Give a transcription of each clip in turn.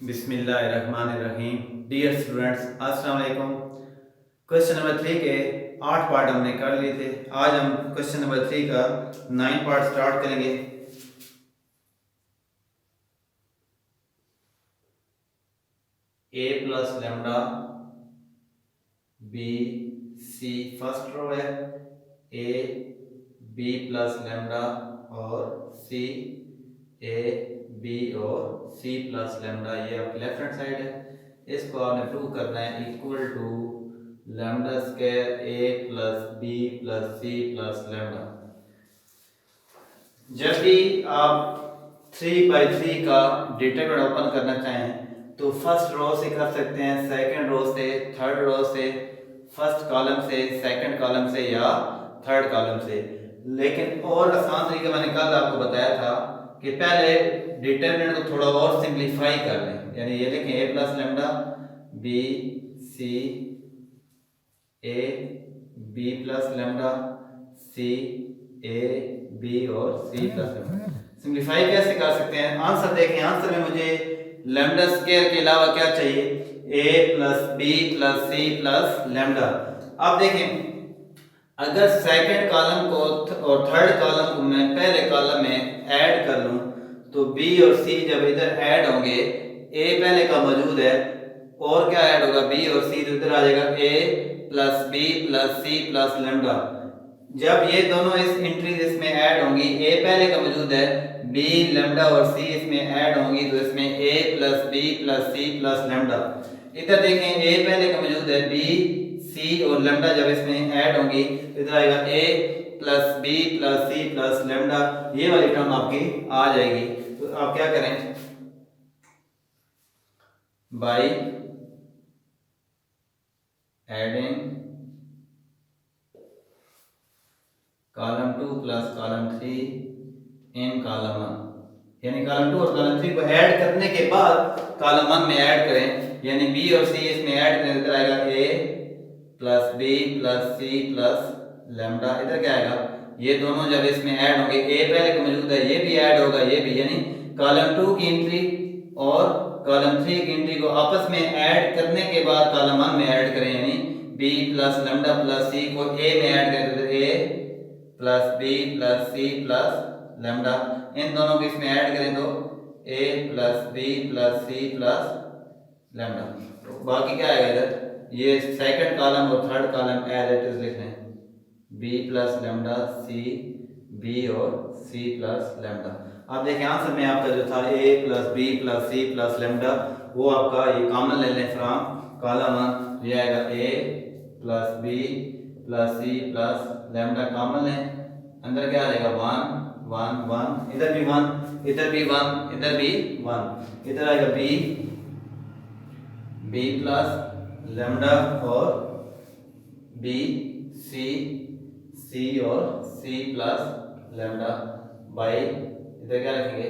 बिस्मिल्लाहिर्रहमानिर्रहीम। Dear students, अस्सलाम वालेकुम। क्वेश्चन नंबर 3 के 8 पार्ट हमने कर लिए थे। आज हम क्वेश्चन नंबर 3 का 9 पार्ट स्टार्ट करेंगे। A plus lambda B C first row है, ए बी प्लस लेमडा और सी ए बी और सी प्लस लेमडा, ये आपकी लेफ्ट हैंड साइड है। इसको आपने प्रूव करना है equal to lambda square a plus B plus C plus lambda. जब भी आप 3/3 का डिटरमिनेंट ओपन करना चाहें तो फर्स्ट रो से कर सकते हैं, सेकंड रो से, थर्ड रो से, फर्स्ट कॉलम से, सेकंड कॉलम से या थर्ड कॉलम से। लेकिन और आसान तरीका मैंने कल आपको बताया था कि पहले डिटरमिनेंट को थोड़ा और सिंप्लीफाई कर लें। यानी ये लिखें A plus lambda B C A B plus lambda C A B और सी प्लस लेमडा। सिंप्लीफाई कैसे कर सकते हैं? आंसर देखें। आंसर में मुझे लेमडा स्क्वायर के अलावा क्या चाहिए? A plus B plus C plus lambda. अब देखें, अगर सेकंड कॉलम को और थर्ड कॉलम को मैं पहले कॉलम में ऐड कर लूं तो बी और सी जब इधर ऐड होंगे, ए पहले का मौजूद है और क्या ऐड होगा? बी और सी, तो इधर आ जाएगा A plus B plus C plus lambda. जब ये दोनों इस एंट्रीज इसमें ऐड होंगी, ए पहले का मौजूद है, बी लेमडा और सी इसमें ऐड होंगी, तो इसमें A plus B plus C plus lambda. इधर देखें, ए पहले का मौजूद है, बी सी और लेमडा जब इसमें ऐड होंगी तो इधर आएगा A plus B plus C plus lambda. ये वाली टर्म आपकी आ जाएगी। तो आप क्या करें? By adding column 2 plus column 3 in column 1, यानी कॉलम 2 और कॉलम 3 को ऐड करने के बाद कॉलम 1 में ऐड करें, यानी बी और सी इसमें ऐड करें, इधर आएगा A plus B plus C plus lambda. इधर क्या आएगा? ये दोनों जब इसमें ऐड होंगे, ए पहले का मौजूद है, ये भी ऐड होगा, ये भी, यानी कॉलम 2 की एंट्री और कॉलम 3 की एंट्री को आपस में ऐड करने के बाद कॉलम 1 में ऐड करें, यानी B plus lambda plus C को ए में ऐड करें, तो A plus B plus C plus lambda. इन दोनों को इसमें ऐड करें तो A plus B plus C plus lambda. तो बाकी क्या आएगा? इधर ये सेकंड कॉलम और third column as it is लिखना है, B plus lambda C B और सी प्लस लेमडा। अब देखिए आंसर में आपका जो था A plus B plus C plus lambda, वो आपका ये कॉमन ले लें फ्रॉम कॉलम 1, ये आएगा A plus B plus C plus lambda common लें, अंदर क्या आ जाएगा? 1 1 1, इधर भी 1, इधर भी 1, इधर भी 1, इधर आएगा बी बी प्लस लेमडा और बी सी सी और सी प्लस लेमडा बाई, इधर क्या लिखेंगे?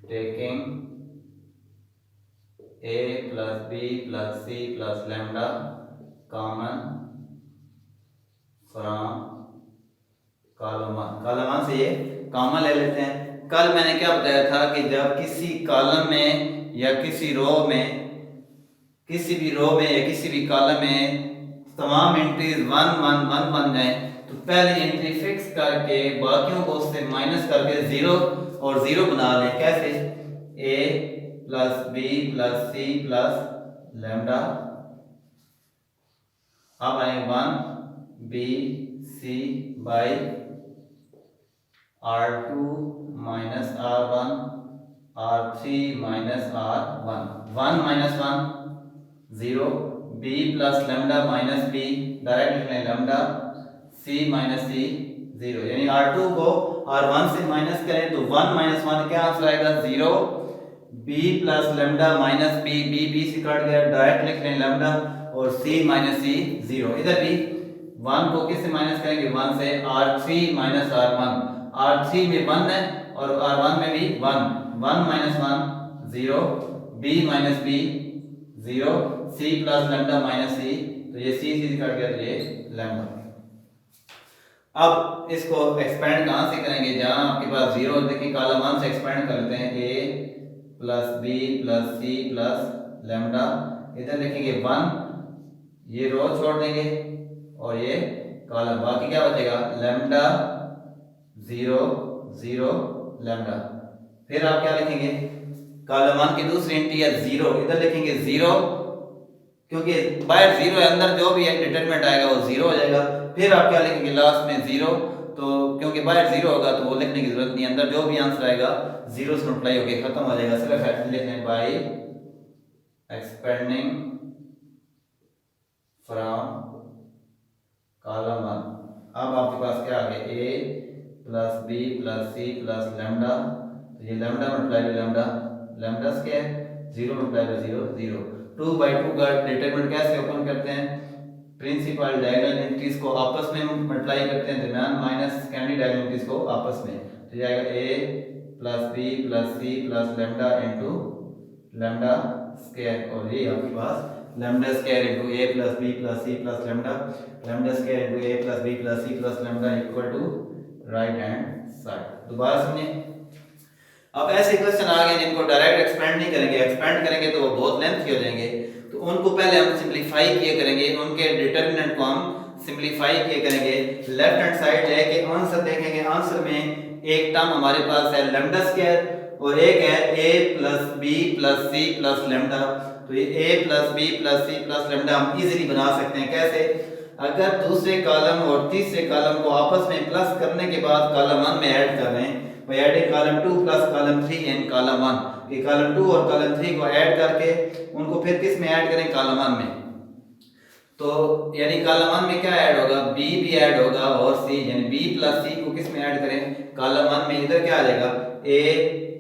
Taking A plus B plus C plus lambda common from column 1। Column 1 से ये कॉमन ले लेते हैं। कल मैंने क्या बताया था कि जब किसी कॉलम में या किसी रो में, किसी भी रो में या किसी भी कॉलम में तमाम एंट्रीज 1 1 1 बन जाए तो पहली एंट्री फिक्स करके बाकियों को उससे माइनस करके 0 और 0 बना लें। कैसे? A plus B plus C plus lambda, अब आए 1 B C by R2 minus R1 R3 minus R1, 1 minus 1 0, B plus lambda minus B, direct लिख लें लेमडा सी माइनस सी 0, यानी R2 को R1 से माइनस करें तो 1 माइनस 1 क्या आंसर आएगा? 0, B plus lambda minus b, b b से कट गया, डायरेक्ट लिख लें लेमडा और सी माइनस सी 0। इधर भी 1 को किससे माइनस करेंगे? 1 से, R3 माइनस R1, R3 में 1 है और R1 में भी 1, 1 minus 1 0, B minus B 0, C plus lambda minus C, तो तो ये सी सी कट गया तो ये लैम्डा। अब इसको एक्सपेंड कहाँ से करेंगे, जहां आपके पास जीरो, देखिए कॉलम 1 से एक्सपेंड कर लेते हैं, A plus B plus C plus lambda, इधर लिखेंगे 1, ये रो छोड़ देंगे और ये कॉलम, बाकी क्या बचेगा लैम्डा 0 0 लैम्डा। फिर आप क्या लिखेंगे, कॉलम 1 की दूसरी इंटीजर 0, इधर लिखेंगे 0, क्योंकि बाहर 0 है, अंदर जो भी है डिटरमिनेंट आएगा वो 0 हो जाएगा। फिर आप क्या लिखेंगे लास्ट में 0, तो क्योंकि बाहर 0 होगा तो वो लिखने की जरूरत नहीं, अंदर जो भी आंसर आएगा 0 से मल्टीप्लाई होकर खत्म हो जाएगा। सिर्फ लिखने बाय एक्सपेंडिंग फ्रॉम कॉलम 1। अब आपके पास क्या आ गया, A plus B plus C plus lambda, तो ये lambda multiply by lambda, lambda square 0 multiply by 0 0। 2/2 का डिटरमिनेंट कैसे ओपन करते हैं, प्रिंसिपल डायगोनल एंट्रीज को आपस में मल्टीप्लाई करते हैं, दरमियान माइनस सेकेंडरी डायगोनल एंट्रीज को आपस में, तो जाएगा a plus B plus C plus lambda into lambda square, और ये आपके पास lambda square into a plus B plus C plus lambda, lambda square into a plus B plus C plus lambda equal to right hand side. दोबारा सुनिए, अब ऐसे question आ गए जिनको डायरेक्ट एक्सपेंड नहीं करेंगे, एक्सपेंड करेंगे तो वो बहुत लेंथ के हो जाएंगे, तो उनको पहले हम सिंपलीफाई किए करेंगे, उनके डिटरमिनेंट को हम सिंपलीफाई किए करेंगे। लेफ्ट हैंड साइड लेके आंसर देखेंगे, आंसर में एक टर्म हमारे पास है लैम्डा स्क्वायर और एक है a plus B plus C plus lambda, तो ये a plus B plus C plus lambda हम इजीली बना सकते हैं। कैसे, अगर दूसरे कॉलम और तीसरे कॉलम को आपस में प्लस करने के बाद कॉलम 1 में ऐड कर रहे हैं, by adding column 2 plus column 3 in column 1, ये column 2 और column 3 को ऐड करके उनको फिर किस में ऐड करें, column 1 में, तो यानी column 1 में क्या ऐड होगा, b भी ऐड होगा और c, यानी b प्लस c को किस में ऐड करें, column 1 में, इधर क्या आ जाएगा a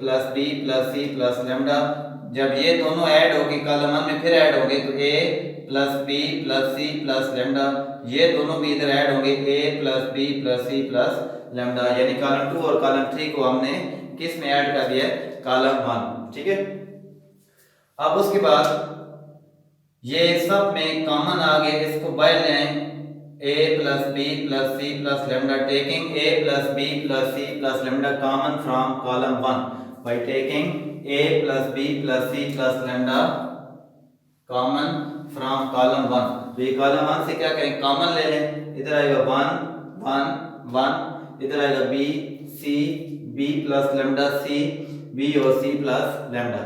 plus b plus c plus lambda, जब ये दोनों ऐड होगी column 1 में फिर ऐड होंगे तो a plus b plus c plus lambda, ये दोनों भी इधर ऐड होंगे a plus b plus c plus lambda, यानी कॉलम 2 और कॉलम 3 को हमने किस में ऐड कर दिया है, कॉलम 1, ठीक है। अब उसके बाद ये सब में कॉमन आ गए, इसको बाहर ले आए, a plus B plus C plus lambda, taking a plus B plus C plus lambda common from column 1 by taking a plus B plus C plus lambda common from column 1, तो ये column 1 से क्या करें, common ले लें, इधर आएगा 1 1 1, इधर आएगा B C, B plus lambda C, B और सी प्लस लैम्डा।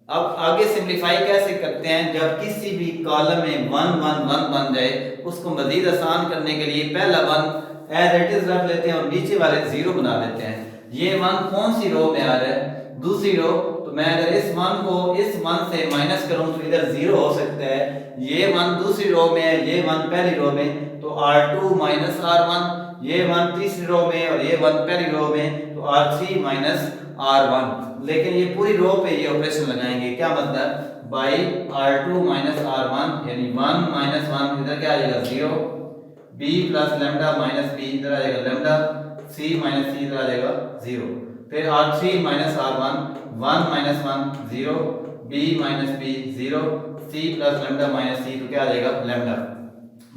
अब आगे सिंपलीफाई कैसे करते हैं, जब किसी भी कॉलम में 1 1 1 बन जाए, उसको मजीद आसान करने के लिए पहला 1 एज इट इज रख लेते हैं और नीचे वाले 0 बना लेते हैं। ये 1 कौन सी रो में आ रहा है, दूसरी रो, तो मैं अगर इस 1 को इस 1 से माइनस करूं तो इधर 0 हो सकता है, ये 1 दूसरी रो में है, ये 1 पहली रो में, तो r2 माइनस r1, ये 1 तीसरी रो में और ये 1 पहली रो में, तो r3 माइनस r1, लेकिन ये पूरी रो पे ये ऑपरेशन लगाएंगे, क्या मतलब बाई r2 माइनस r1, यानी 1 माइनस 1, इधर क्या आ जाएगा 0, b plus lambda minus b, इधर आ जाएगा लैम्डा, c माइनस c, इधर आ जाएगा 0, फिर r3 minus r1, 1 minus 1 0, b minus b 0, c plus lambda minus c, तो क्या आ जाएगा lambda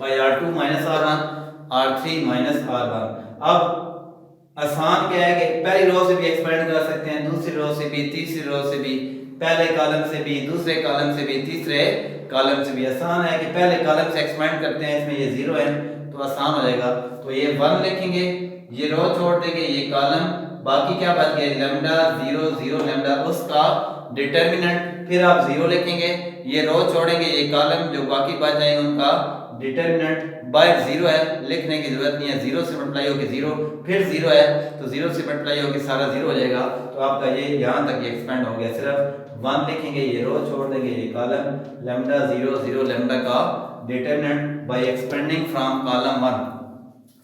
by r2 minus r1, r3 minus r1। अब आसान क्या है कि पहली रो से भी एक्सपेंड कर सकते हैं, दूसरी रो से भी, तीसरी रो से भी, पहले कॉलम से भी, दूसरे कॉलम से भी, तीसरे कॉलम से भी। आसान है कि पहले कॉलम से एक्सपेंड करते हैं, इसमें ये 0 है तो आसान हो जाएगा, तो ये 1 लिखेंगे, ये रो छोड़ देंगे, ये कॉलम, बाकी क्या बच गया लैम्डा 0 0 लैम्डा, उसका डिटरमिनेंट, फिर आप 0 लिखेंगे, ये रो छोड़ेंगे, ये कॉलम जो बाकी बच जाएंगे उनका डिटरमिनेंट बाय 0 है, लिखने की जरूरत नहीं है, 0 से मल्टीप्लाई होकर 0, फिर 0 है तो 0 से मल्टीप्लाई होकर सारा 0 हो जाएगा, तो आपका ये यहाँ तक ये एक्सपेंड हो गया। सिर्फ 1 लिखेंगे, ये रो छोड़ देंगे, ये कॉलम, लैम्डा 0 0 लैम्डा का determinant by expanding from column 1,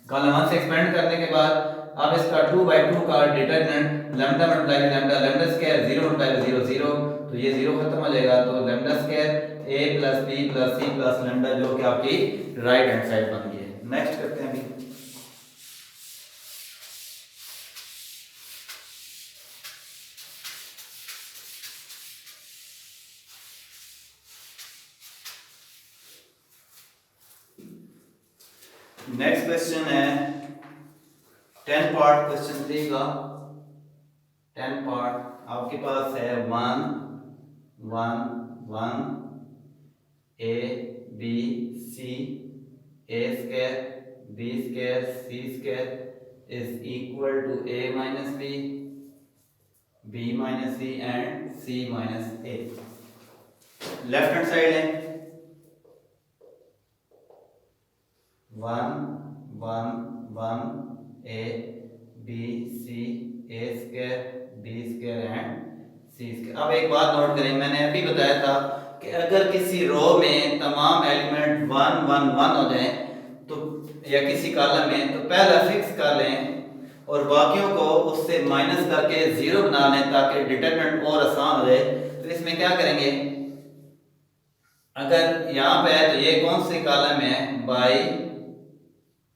column 1 से एक्सपेंड करने के बाद अब इसका 2/2 का determinant lambda multiply by lambda, lambda square 0 multiply by 0 0, तो ये 0 खत्म हो जाएगा, तो lambda square a plus b plus c plus lambda, जो कि आपकी राइट हैंड साइड बन गई है। नेक्स्ट करते हैं अभी, नेक्स्ट क्वेश्चन है 10 पार्ट क्वेश्चन 3 का। 10 पार्ट आपके पास है 1 1 1 a B C A square B square C square is equal to a minus b b minus c and c minus a. Left hand side है 1 1 1 a B C A square B square and c square. अब एक बात note करें, मैंने अभी बताया था कि अगर किसी रो में तमाम एलिमेंट 1 1 1 हो जाएं तो या किसी कॉलम में तो पहला फिक्स कर लें और बाकियों को उससे माइनस करके जीरो बना लें ताकि डिटरमिनेंट और आसान हो जाए। तो इसमें क्या करेंगे, अगर यहाँ पे है तो ये कौन सी कॉलम है, बाई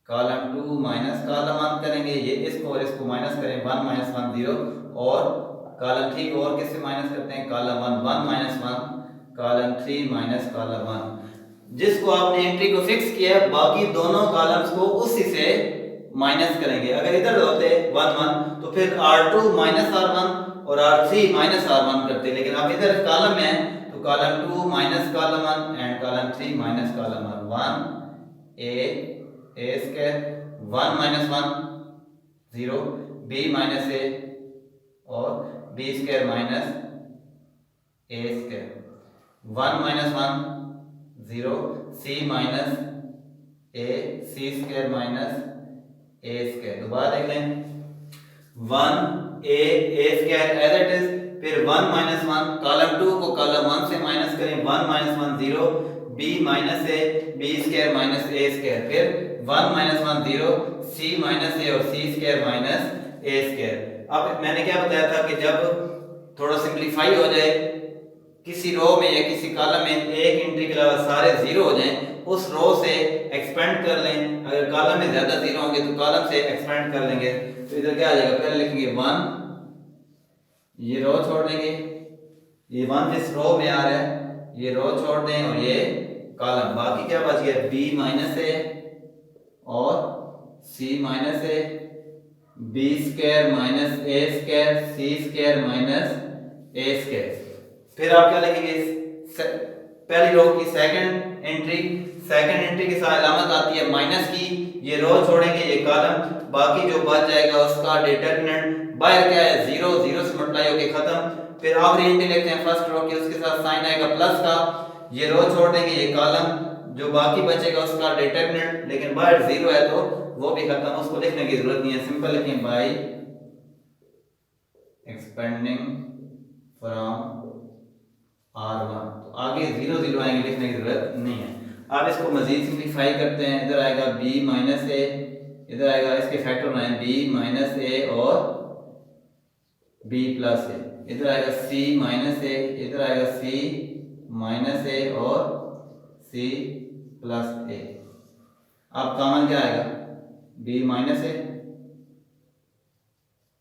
कॉलम 2 माइनस कॉलम 1 करेंगे, ये इसको और इसको माइनस करें 1 माइनस 1 0 और कॉलम 3 को और किससे माइनस करते हैं, column 1 1 minus 1 column 3 minus column 1। जिसको आपने एंट्री को फिक्स किया है बाकी दोनों कॉलम्स को उसी से माइनस करेंगे। अगर इधर होते 1 1 तो फिर R2 माइनस R1 और R3 माइनस R1 करते, लेकिन अब इधर कॉलम में तो column 2 minus column 1 and column 3 minus column 1 1 A square 1 minus 1 0 B minus ए और बी स्क्वायर माइनस ए स्क्वायर 1 माइनस 1 0 सी माइनस ए सी स्क्वायर माइनस ए स्क्वायर। दोबारा देख लें 1 A square as it is, फिर 1 माइनस 1 कॉलम 2 को कॉलम 1 से माइनस करें 1 minus 1 0 B minus A B square minus A square, फिर 1 minus 1 0 सी minus ए और सी स्क्वायर माइनस ए square. अब मैंने क्या बताया था कि जब थोड़ा सिंप्लीफाई हो जाए किसी रो में या किसी कॉलम में एक एंट्री के अलावा सारे जीरो हो जाएं उस रो से एक्सपेंड कर लें। अगर कॉलम में ज्यादा जीरो होंगे तो कॉलम से एक्सपेंड कर लेंगे। तो इधर क्या आ जाएगा, पहले लिखेंगे 1, ये रो छोड़ देंगे, ये 1 जिस रो में आ रहा है ये रो छोड़ दें और ये कॉलम, बाकी क्या बच गया बी माइनस ए और C minus A B square minus A square C square minus A square. फिर आप क्या लिखेंगे, पहली रो की सेकंड एंट्री के साथ अलामत आती है माइनस की, ये रो छोड़ेंगे ये कॉलम, बाकी जो बच जाएगा उसका डिटरमिनेंट बाहर क्या है 0 0 से मल्टीप्लाई होके खत्म। फिर आखिरी एंट्री लिखते हैं फर्स्ट रो की, उसके साथ साइन आएगा प्लस का, ये रो छोड़ देंगे ये कॉलम, जो बाकी बचेगा उसका डिटरमिनेंट, लेकिन बाहर 0 है तो वो भी खत्म, उसको लिखने की जरूरत नहीं है, सिंपल लिखें बाय एक्सपेंडिंग फ्रॉम R1। तो आगे 0 0 आएंगे, लिखने की जरूरत नहीं है। अब इसको मजीद सिंप्लीफाई करते हैं, इधर आएगा b माइनस ए, इधर आएगा इसके फैक्टर बनाए b माइनस ए और b प्लस ए, इधर आएगा c माइनस ए, इधर आएगा c माइनस ए और c प्लस ए। अब कॉमन क्या आएगा b माइनस ए,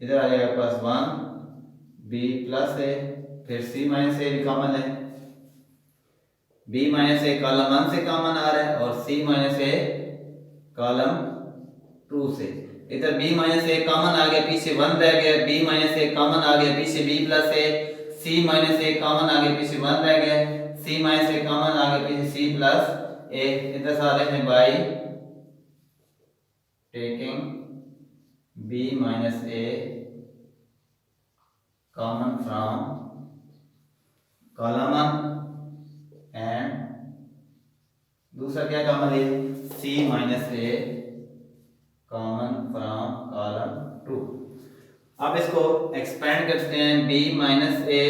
इधर आ जाएगा प्लस 1 b प्लस ए, फिर c माइनस ए भी कॉमन है, b माइनस ए कॉलम 1 से कॉमन आ रहा है और c माइनस ए कॉलम 2 से। इधर b माइनस ए कॉमन आ गया, पीछे 1 रह गया, b माइनस ए कॉमन आ गया, पीछे b plus A, c minus A common आ गया, पीछे 1 रह गया, c माइनस ए कॉमन आ गया, पीछे c प्लस ए। इधर सारे में by taking b minus A common from column 1 and दूसरा क्या कॉमन है c minus A common from column 2। अब इसको एक्सपेंड करते हैं b minus a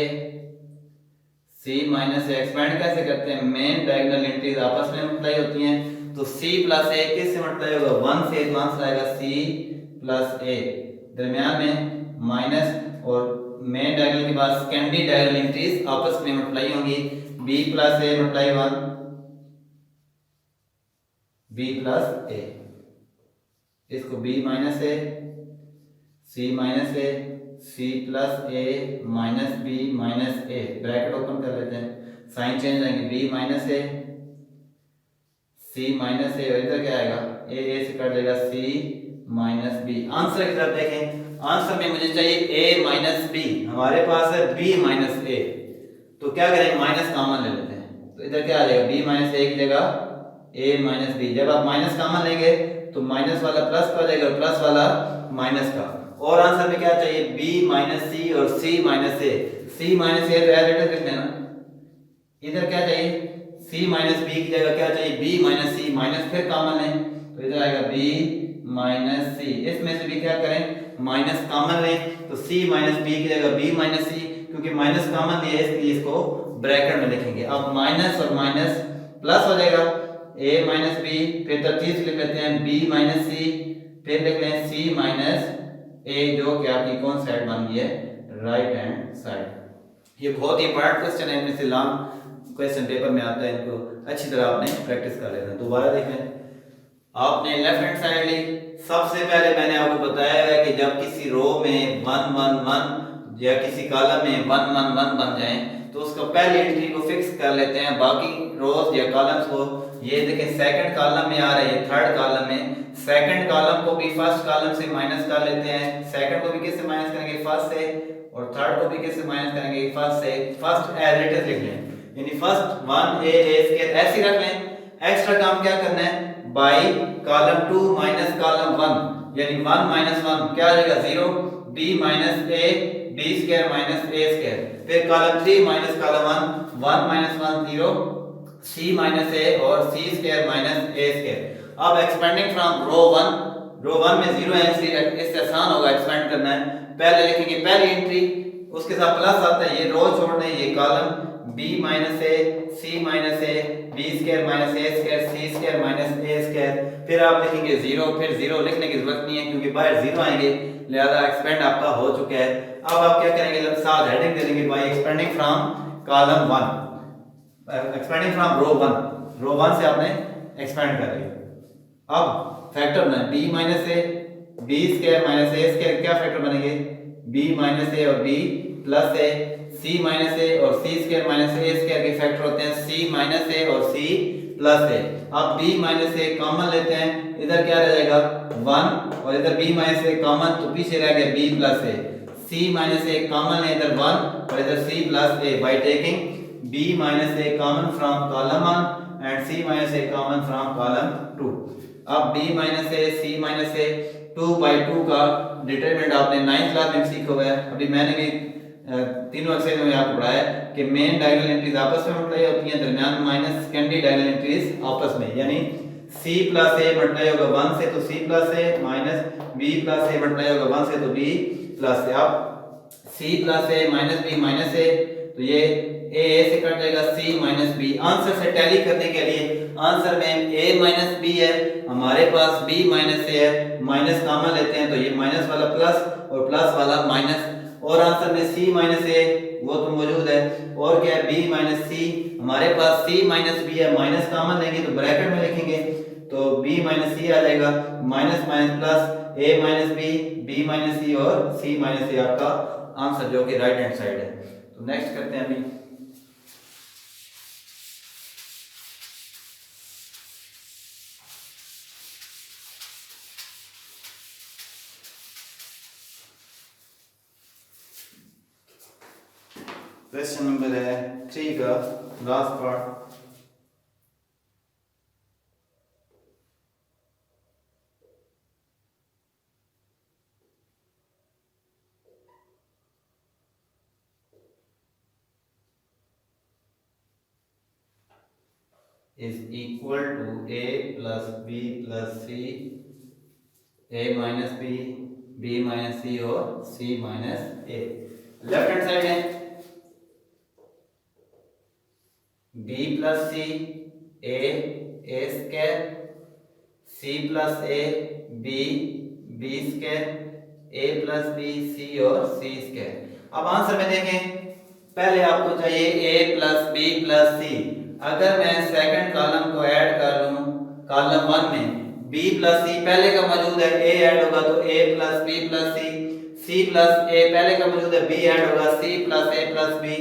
c minus A, expand कैसे करते हैं, मेन डायगोनल एंट्रीज आपस में मल्टीप्लाई होती हैं, तो c प्लस ए किससे मल्टीप्लाई होगा 1 से, आंसर आएगा c प्लस ए, दरमियान में माइनस और मेन डायगोनल के बाद सेकेंडरी डायगोनल एंट्रीज आपस में मल्टीप्लाई होंगी, b plus A multiply 1 b plus ए, इसको b minus a c minus a c plus A minus b minus A, bracket open कर लेते हैं, साइन चेंज आएंगे b minus a c C minus ए, और इधर क्या आएगा ए से कट जाएगा सी माइनस बी। आंसर की तरफ देखें, आंसर में मुझे चाहिए ए माइनस बी, हमारे पास है बी माइनस ए, तो क्या करें माइनस कॉमन ले लेते हैं, तो इधर क्या आ जाएगा बी माइनस ए की जगह ए माइनस बी। जब आप माइनस कॉमन लेंगे तो माइनस वाला प्लस का हो जाएगा, प्लस वाला माइनस का। और आंसर में क्या चाहिए बी माइनस सी और C minus A. C minus A तो एज इट इज लिख लेना। इधर क्या चाहिए सी माइनस बी की जगह क्या चाहिए बी माइनस सी, माइनस फिर कॉमन लें तो इधर आएगा बी माइनस सी। इसमें से भी क्या करें माइनस कॉमन लें, तो सी माइनस बी की जगह बी माइनस सी, क्योंकि माइनस कॉमन लिया है इसलिए इसको ब्रैकेट में लिखेंगे। अब माइनस और माइनस प्लस हो जाएगा ए माइनस बी, फिर तरतीब से लिख लेते हैं बी माइनस सी, फिर लिख लें सी माइनस ए, जो कि आपकी कौन साइड बन गई है राइट हैंड साइड। ये बहुत ही इंपॉर्टेंट क्वेश्चन है, इनमें से लॉन्ग क्वेश्चन पेपर में आता है, इनको अच्छी तरह आपने प्रैक्टिस कर लेना। दोबारा देखें, आपने लेफ्ट हैंड साइड ली। सबसे पहले मैंने आपको बताया है कि जब किसी रो में 1 1 1 या किसी कॉलम में 1 1 1 बन जाए तो उसको पहली एंट्री को फिक्स कर लेते हैं, बाकी रोज या कॉलम्स को। ये देखें सेकंड कॉलम में आ रहा है, थर्ड कॉलम में, सेकंड कॉलम को भी फर्स्ट कॉलम से माइनस कर लेते हैं, सेकंड को भी किससे माइनस करेंगे फर्स्ट से, और थर्ड को भी किससे माइनस करेंगे फर्स्ट से। फर्स्ट एज इट इज लिख लें, यानी फर्स्ट 1 ए स्क्वायर ऐसे रख लें। एक्स्ट्रा काम क्या करना है बाई कॉलम 2 माइनस कॉलम 1, यानी 1 माइनस 1 क्या आ जाएगा 0, b minus A B square minus A square. फिर column 3 minus column 1 1 minus 1 0 c minus ए और c स्क्वायर माइनस ए स्क्वायर। अब एक्सपेंडिंग फ्रॉम रो 1 में 0 है इसलिए इससे आसान होगा एक्सपेंड करना है। पहले लिखेंगे पहली एंट्री, उसके साथ प्लस आता है, ये रो छोड़ दें, ये column b minus a c minus A B square minus A square C square minus A square. फिर आप लिखेंगे 0, फिर 0 लिखने की जरूरत नहीं है क्योंकि बाहर 0 आएंगे, लिहाजा एक्सपेंड आपका हो चुका है। अब आप क्या करेंगे साथ हेडिंग दे देंगे by expanding from column 1, expanding from row 1 से आपने एक्सपेंड कर लिया। अब फैक्टर में b minus A B square minus A square, क्या फैक्टर बनेंगे b माइनस ए और b प्लस ए, c माइनस ए और c स्क्वायर माइनस ए स्क्वायर के फैक्टर होते हैं c माइनस ए और c प्लस ए। अब b माइनस ए कॉमन लेते हैं, इधर क्या रह जाएगा 1 और इधर b माइनस ए कॉमन, तो पीछे रह गया b plus A. c minus A common है इधर 1 और इधर c plus A, by taking b minus A common from column 1 and c minus A common from column 2। अब b minus a c minus ए 2/2 का डिटरमिनेंट आपने 9th class में सीखा हुआ है। अभी मैंने भी तीनों एक्सरसाइज में आपको पढ़ाया कि मेन डायगोनल एंट्रीज आपस में मल्टीप्लाई होती हैं, दरमियान माइनस सेकेंडरी डायगोनल एंट्रीज आपस में, यानी c प्लस a मल्टीप्लाई होगा 1 से तो c plus a minus b plus a multiply होगा 1 से तो b प्लस a। अब c plus a minus b minus a, तो ये a से कट जाएगा c माइनस b। आंसर से टैली करने के लिए आंसर में a माइनस b है, हमारे पास b माइनस a है, माइनस कॉमन लेते हैं तो ये माइनस वाला प्लस और प्लस वाला माइनस, और आंसर में c माइनस a वो तो मौजूद है, और क्या है b माइनस c, हमारे पास c माइनस b है, माइनस कॉमन लेंगे तो ब्रैकेट में लिखेंगे तो b माइनस c आ जाएगा, minus minus plus a minus b b minus c और c माइनस a आपका आंसर जो कि राइट हैंड साइड है। तो नेक्स्ट करते हैं अभी क्वेश्चन नंबर है 3 का last part. is equal to a plus b plus c, a minus b, b minus c और c minus a। Left hand side है b plus c a square, c plus a b square, a plus b c और c square. अब answer में देखें, पहले आपको चाहिए a plus b plus c। अगर मैं सेकंड कॉलम को ऐड कर लूं कॉलम 1 में b plus c पहले का मौजूद है, a ऐड होगा तो a plus b plus c plus a पहले का मौजूद है, b ऐड होगा c plus a plus b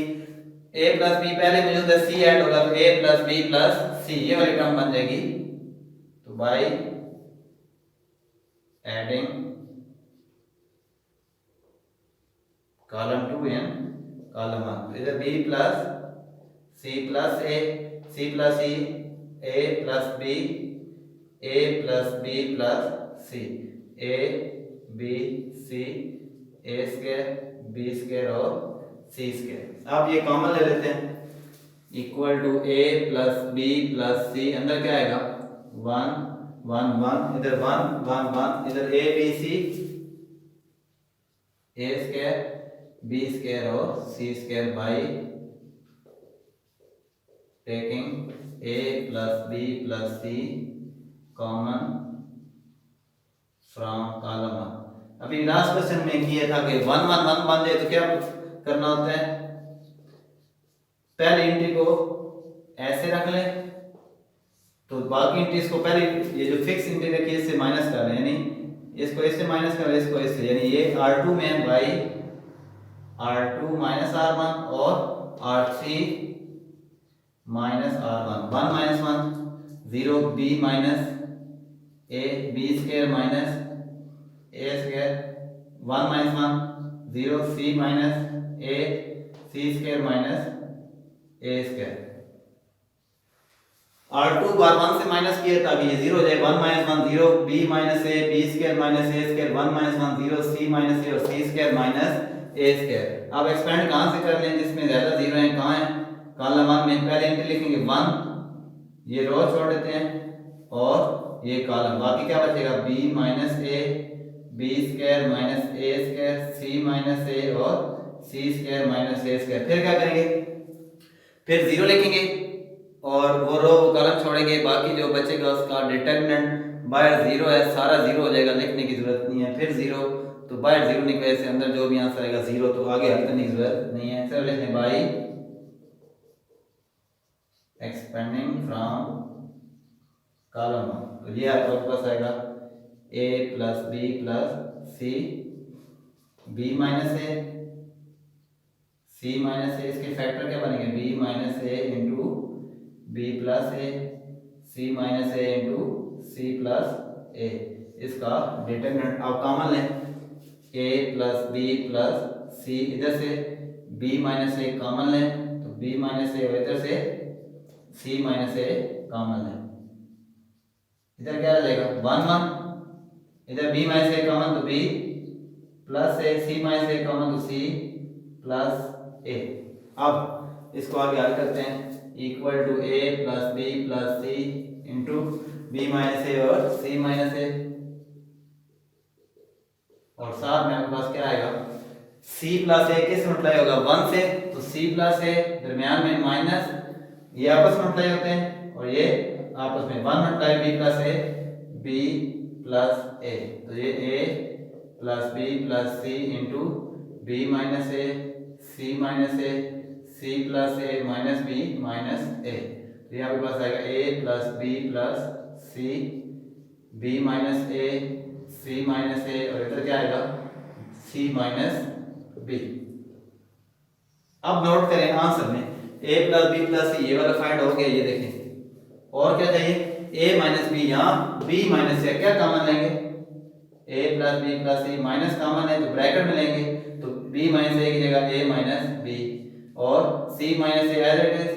पहले मौजूद है, c ऐड होगा तो a plus b plus c, ये वाली टर्म बन जाएगी तो by adding column 2 and column 1, इधर B plus C plus A, C plus E, A plus B plus C, A B C, A square B square और सी square. अब ये common ले लेते हैं, equal to A plus B plus C, अंदर क्या आएगा 1 1 1, इधर 1 1 1, इधर A B C, A square B square और सी square by taking A plus B plus C common from column 1। अभी लास्ट क्वेश्चन में किया था कि 1 1 1 बन जाए तो क्या करना होता है, पहले एंट्री को ऐसे रख लें, तो बाकी एंट्रीज को पहले ये जो फिक्स एंट्री रखी है इससे माइनस कर रहे हैं, यानी इसको इससे माइनस कर रहे हैं, इसको इससे, यानी ये R2 में बाई R2 माइनस R1 और R3 minus R1, 1 minus 1 0, b minus A B square minus A square, 1 minus 1 0, C minus A C square minus A square. R2 बार 1 से माइनस किया था, अभी ये 0 हो जाए, 1 minus 1 0, b minus A B square minus A square, 1 minus 1 0, C minus ए और सी square minus ए square. अब एक्सपेंड कहाँ से कर लें जिसमें ज्यादा जीरो है, कहाँ है कॉलम 1 में, पहले एंट्री लिखेंगे 1, ये रो छोड़ देते हैं और ये कॉलम, बाकी क्या बचेगा b minus A B square minus A square, C minus ए और सी स्क्वायर माइनस ए स्क्वायर। फिर क्या करेंगे, फिर 0 लिखेंगे और वो रो वो कॉलम छोड़ेंगे, बाकी जो बचेगा उसका डिटरमिनेंट बाहर 0 है, सारा 0 हो जाएगा, लिखने की जरूरत नहीं है। फिर 0 तो बाहर 0 निकले से अंदर जो भी आंसर आएगा 0, तो आगे हल करने की जरूरत नहीं है। चलो लिखने बाई एक्सपेंडिंग फ्रॉम कॉलम 1, तो ये आपके पास आएगा a plus B plus C, b minus A C minus A, इसके फैक्टर क्या बनेंगे b minus A into B plus A, C minus A into C plus A, इसका डिटरमिनेंट आप कॉमन लें, a प्लस बी प्लस सी, इधर से b minus A common लें तो b माइनस ए और इधर से c माइनस ए कॉमन लें, इधर क्या आ जाएगा 1 1, इधर b माइनस ए कॉमन तो b plus A, c minus A common तो c प्लस ए। अब इसको आगे हल करते हैं, equal to a plus B plus C into B minus ए और c माइनस ए, और साथ में आपके पास क्या आएगा c प्लस ए किस मल्टीप्लाई होगा 1 से, तो c प्लस ए दरमियान में माइनस, ये आपस में मल्टीप्लाई होते हैं और ये आपस में 1 multiply b plus A b plus A, तो ये a plus B plus C into B minus A C minus A C plus A minus B minus A, तो ये आपके पास आएगा a plus B plus C B minus A C minus ए और इधर क्या आएगा c माइनस बी। अब नोट करें आंसर में a plus B plus C ये वाला फाइंड हो गया, ये देखें, और क्या चाहिए a माइनस बी, यहाँ b माइनस से क्या कॉमन लेंगे, a plus B plus C minus common है तो ब्रैकेट में लेंगे, तो b माइनस ए की जगह a माइनस बी और c minus a as it is,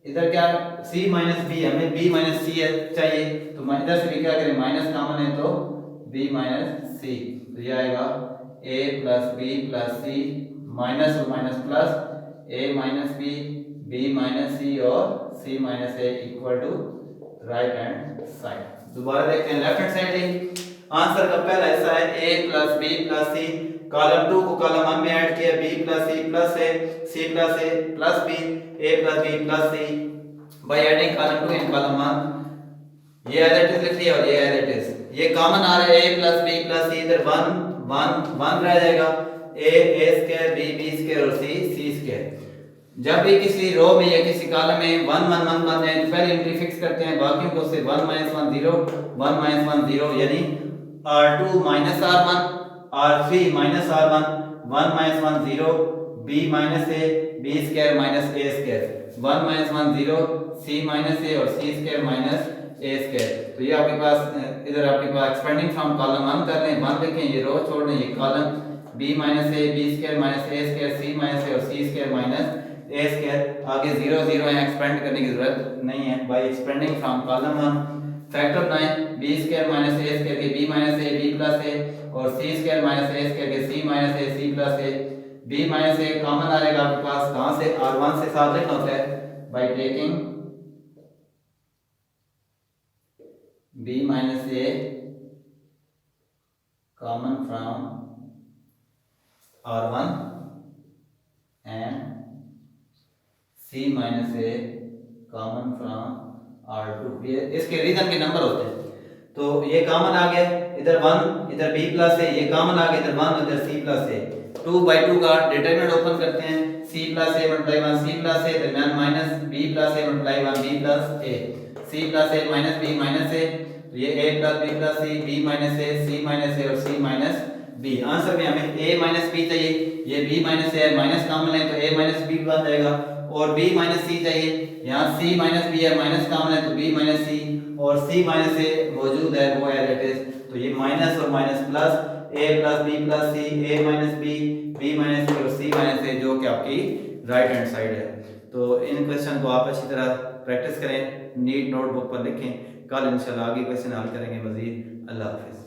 इधर क्या c माइनस बी, हमें b माइनस सी चाहिए तो इधर से भी क्या करें माइनस कॉमन है तो b माइनस सी, तो ये आएगा a plus B plus C minus और minus plus a minus B b minus C और c minus A equal to right hand side. दोबारा देखते हैं लेफ्ट हैंड साइड, आंसर का पहला हिस्सा है a plus B plus c, column 2 को कॉलम 1 में ऐड किया, b plus C plus A C plus a plus b a plus B plus c by adding column 2 in column 1, ये as it is लिख लिया और ये as it is, ये common आ रहा है a प्लस बी प्लस सी, इधर 1 1 1 रह जाएगा, a स्क्वायर b स्क्वायर और c स्क्वायर। जब भी किसी रो में या किसी कॉलम में 1 1 1 बन जाए तो पहले एंट्री फिक्स करते हैं, बाकियों को से 1 माइनस 1 0 1 माइनस 1 0, यानी R2 minus R1 R3 minus R1 1 minus 1 0 b minus a b square minus a square, 1 minus 1 0 c minus a और c स्क्वायर माइनस ए स्क्वायर। तो ये आपके पास इधर आपके पास एक्सपेंडिंग फ्रॉम कॉलम 1 कर लें, 1 लिखें, ये रो छोड़ दें, ये column b minus A B square minus A square C minus ए और सी स्क्वायर माइनस ए स्क्वायर। आगे 0 0 है, एक्सपेंड करने की जरूरत नहीं है, by expanding from column 1 factor बनाएं, बी स्क्वायर माइनस ए स्क्वायर के B minus A B plus A और सी स्क्वायर माइनस ए स्क्वायर के C minus A C plus A. B minus A common आ जाएगा आपके पास, कहाँ से, r1 से साथ लिखना होता है by taking b minus A common from r1 and c minus A common from r2। ये इसके रीजन के नंबर होते हैं। तो ये कॉमन आ गया, इधर 1 इधर b प्लस है, ये कॉमन आ गया, इधर 1 इधर c प्लस है। 2 by 2 का डिटरमिनेंट ओपन करते हैं, c plus a multiply 1 c plus a दरमियान minus b plus a multiply 1 b plus a, c plus a minus b minus a, तो ये a plus b plus c b minus a c minus a और c minus b। Answer में हमें a minus b चाहिए, ये b minus a है, minus common है तो a माइनस b बन जाएगा, और b माइनस c चाहिए, यहाँ c माइनस b है, माइनस कॉमन है तो b माइनस c, और c माइनस a मौजूद है वो एज इट इज, तो ये माइनस और minus plus a plus b plus c a minus b minus c और c माइनस a, जो कि आपकी राइट हैंड साइड है। तो इन क्वेश्चन को आप अच्छी तरह प्रैक्टिस करें, नीट नोटबुक पर लिखें, कल इंशाल्लाह आगे क्वेश्चन हल करेंगे मजीद। अल्लाह हाफिज़।